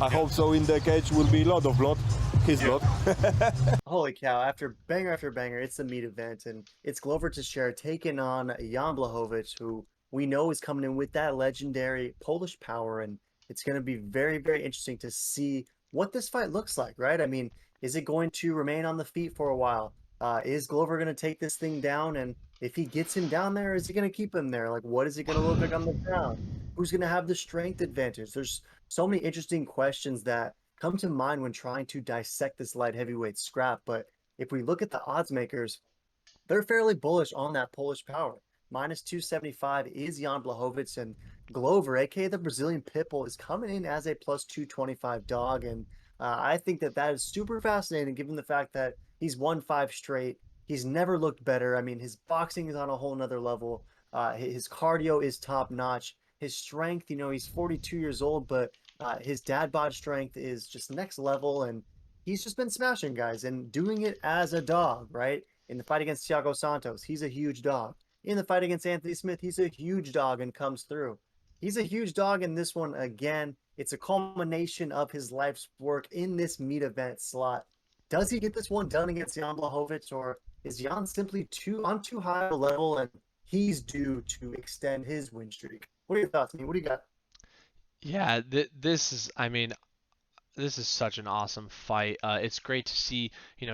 I hope so. In the cage will be a lot of blood, his blood. Holy cow, after banger, it's the meat event, and it's Glover Teixeira taking on Jan Blachowicz, who we know is coming in with that legendary Polish power, and it's going to be very, very interesting to see what this fight looks like, right? I mean, is it going to remain on the feet for a while? Is Glover going to take this thing down? And if he gets him down there, is he going to keep him there? Like, what is he going to look like on the ground? Who's going to have the strength advantage? There's so many interesting questions that come to mind when trying to dissect this light heavyweight scrap. But if we look at the odds makers, they're fairly bullish on that Polish power. Minus 275 is Jan Blachowicz, and Glover, aka the Brazilian Pitbull, is coming in as a plus 225 dog. And I think that that is super fascinating given the fact that he's won five straight. He's never looked better. I mean, his boxing is on a whole nother level. His cardio is top notch. His strength, he's 42 years old, but his dad bod strength is just next level. And he's just been smashing guys and doing it as a dog, right? In the fight against Thiago Santos, he's a huge dog. In the fight against Anthony Smith, he's a huge dog and comes through. He's a huge dog in this one again. It's a culmination of his life's work in this meat event slot. Does he get this one done against Jan Blachowicz, or is Jan simply too high a level and he's due to extend his win streak? What are your thoughts, man? What do you got? Yeah, this is, I mean, this is such an awesome fight. It's great to see,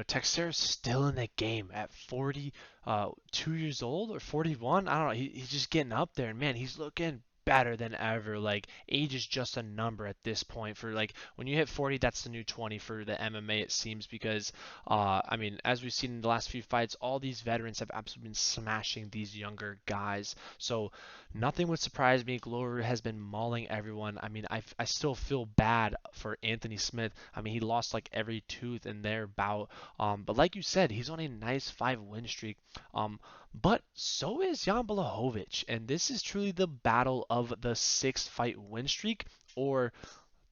Teixeira's still in the game at 2 years old or 41. I don't know. He's just getting up there, and man, he's looking better than ever. Like, age is just a number at this point. For like when you hit 40, that's the new 20 for the MMA, it seems, because I mean, as we've seen in the last few fights, all these veterans have absolutely been smashing these younger guys. So nothing would surprise me. Glover has been mauling everyone. I mean, I still feel bad for Anthony Smith. I mean, he lost like every tooth in their bout. But like you said, he's on a nice 5 win streak. But so is Jan Blachowicz, and this is truly the battle of the 6 fight win streak, or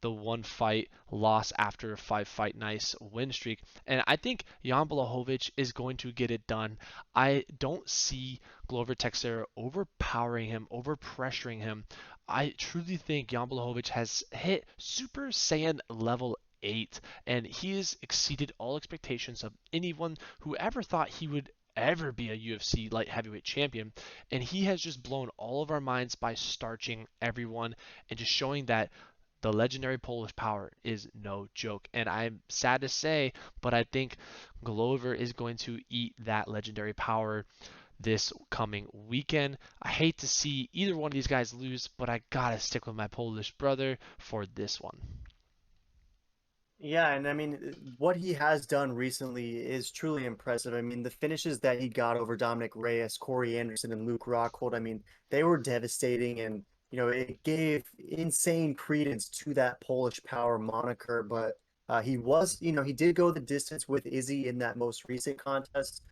the 1 fight loss after a 5 fight nice win streak. And I think Jan Blachowicz is going to get it done. I don't see Glover Teixeira overpowering him, overpressuring him. I truly think Jan Blachowicz has hit Super Saiyan level 8, and he has exceeded all expectations of anyone who ever thought he would ever be a UFC light heavyweight champion. And he has just blown all of our minds by starching everyone and just showing that the legendary Polish power is no joke. And I'm sad to say, but I think Glover is going to eat that legendary power this coming weekend. I hate to see either one of these guys lose, but I gotta stick with my Polish brother for this one. Yeah, and I mean, what he has done recently is truly impressive. I mean, the finishes that he got over Dominic Reyes, Corey Anderson, and Luke Rockhold, I mean, they were devastating, and it gave insane credence to that Polish power moniker. But he did go the distance with Izzy in that most recent contest.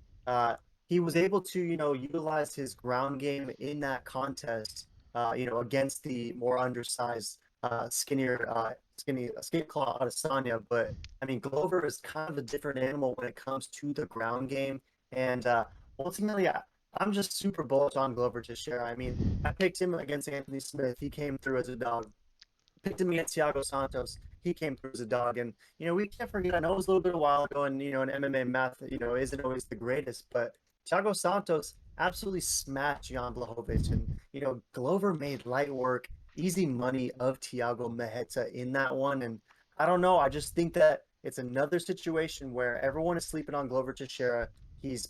He was able to, utilize his ground game in that contest, against the more undersized, skinnier skinny claw Adesanya. But I mean, Glover is kind of a different animal when it comes to the ground game. And ultimately, I'm just super bullish on Glover Teixeira. I mean, I picked him against Anthony Smith. He came through as a dog. Picked him against Thiago Santos. He came through as a dog. And, we can't forget, I know it was a little bit a while ago, and, in MMA math, isn't always the greatest, but Thiago Santos absolutely smashed Jan Blachowicz. And, Glover made light work, easy money of Thiago Maheta in that one. And I don't know. I just think that it's another situation where everyone is sleeping on Glover Teixeira. He's,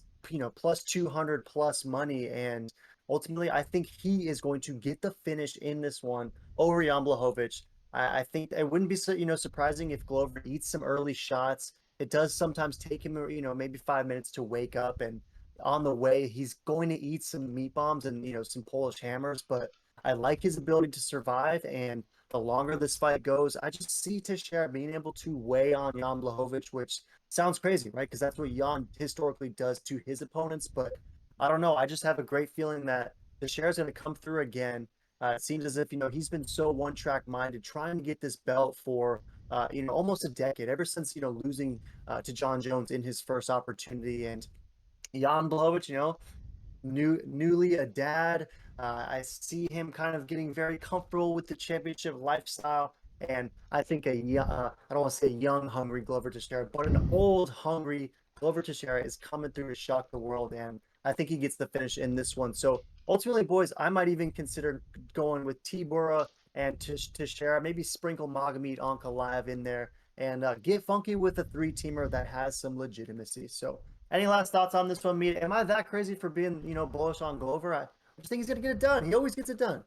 plus 200 plus money. And ultimately, I think he is going to get the finish in this one over Jan Blachowicz. I think it wouldn't be surprising if Glover eats some early shots. It does sometimes take him, maybe 5 minutes to wake up, and on the way he's going to eat some meat bombs and some Polish hammers. But I like his ability to survive, and the longer this fight goes, I just see Teixeira being able to weigh on Jan Blachowicz, which sounds crazy, right? Because that's what Jan historically does to his opponents. But I don't know. I just have a great feeling that Teixeira's going to come through again. It seems as if he's been so one-track minded, trying to get this belt for almost a decade, ever since losing to John Jones in his first opportunity. And Jan Blachowicz, newly a dad. I see him kind of getting very comfortable with the championship lifestyle. And I think I don't want to say young, hungry Glover Teixeira, but an old, hungry Glover Teixeira is coming through to shock the world. And I think he gets the finish in this one. So ultimately, boys, I might even consider going with Tibura and Teixeira, maybe sprinkle Magomed Ankalaev in there and get funky with a three-teamer that has some legitimacy. So any last thoughts on this one, Meat? Am I that crazy for being, bullish on Glover? I just think he's gonna get it done. He always gets it done.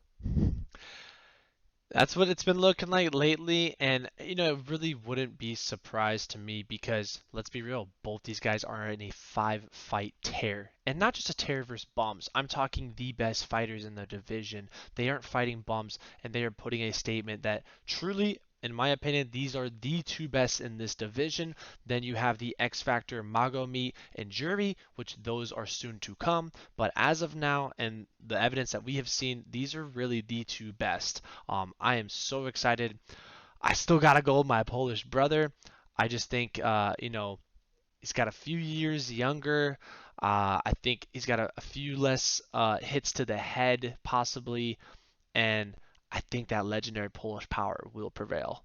That's what it's been looking like lately, and it really wouldn't be surprised to me because let's be real, both these guys are in a 5-fight tear, and not just a tear versus bums. I'm talking the best fighters in the division. They aren't fighting bums, and they are putting a statement that truly, in my opinion, these are the two best in this division. Then you have the X Factor Magomed and Jury, which those are soon to come. But as of now, and the evidence that we have seen, these are really the two best. I am so excited. I still gotta go with my Polish brother. I just think, he's got a few years younger. I think he's got a few less hits to the head, possibly, and I think that legendary Polish power will prevail.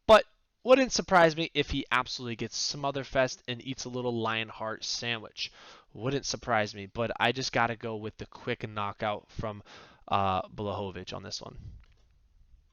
But wouldn't surprise me if he absolutely gets Smotherfest and eats a little Lionheart sandwich. Wouldn't surprise me, but I just got to go with the quick knockout from Blachowicz on this one.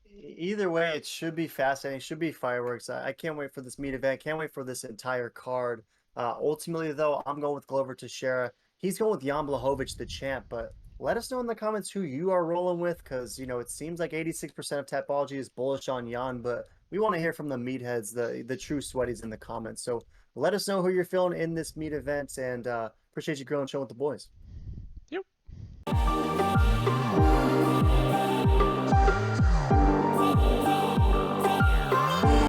Either way, it should be fascinating. Should be fireworks. I can't wait for this meat event. Can't wait for this entire card. Ultimately, though, I'm going with Glover Teixeira. He's going with Jan Blachowicz, the champ. But let us know in the comments who you are rolling with, because it seems like 86% of Tapology is bullish on Jan, but we want to hear from the meatheads, the true sweaties in the comments. So let us know who you're feeling in this meat event, and appreciate you grilling show with the boys. Yep.